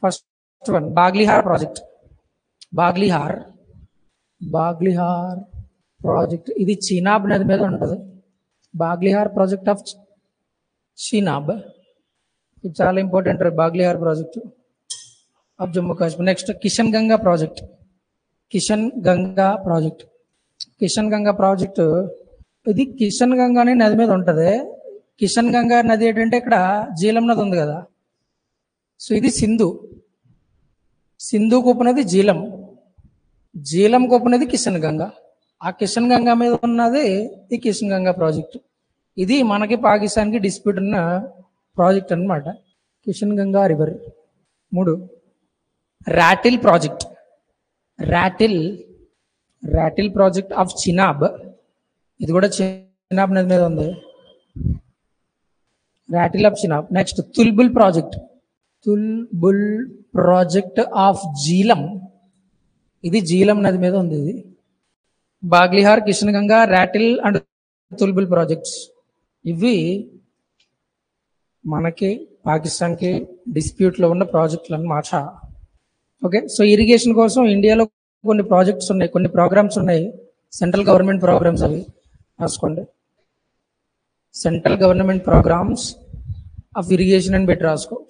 First one Baglihar project. Baglihar project ఇది చీనాబ్ నది మీద ఉంటుంది. బాగ్లిహార్ ప్రాజెక్ట్ ఆఫ్ చీనాబ్, ఇది చాలా important. Baglihar project of Jammu Kashmir. Next Kishan Ganga project. Kishan Ganga project ఇది కిషన్ గంగా అనే నది మీద ఉంటుంది. కిషన్ గంగా నది ఏంటంటే ఇక్కడ జీలం నది ఉంది కదా, సో ఇది సింధుకు ఉపనది జీలంకు ఉపనది కిషన్ గంగా. ఆ కిషన్ గంగా మీద ఉన్నది ఈ కిషన్ గంగా ప్రాజెక్ట్. ఇది మనకి పాకిస్తాన్కి డిస్ప్యూట్ ఉన్న ప్రాజెక్ట్ అన్నమాట, Kishan Ganga river. 3 rattle project of Chenab, ఇది కూడా చినాబ్ నది మీద ఉంది. Rattle of Chenab. Next Tulbul project of Jhelum, ఇది జీలం నది మీద ఉంది. ఇది Baglihar, Kishan Ganga, rattle and Tulbul projects ఇవి మనకి పాకిస్తాన్కి డిస్ప్యూట్లో ఉన్న ప్రాజెక్టులు అన్నమాట. ఓకే, సో ఇరిగేషన్ కోసం ఇండియాలో కొన్ని ప్రాజెక్ట్స్ ఉన్నాయి, కొన్ని ప్రోగ్రామ్స్ ఉన్నాయి, సెంట్రల్ గవర్నమెంట్ ప్రోగ్రామ్స్. అవి రాసుకోండి, central government programmes of irrigation అని పెట్టి రాసుకో.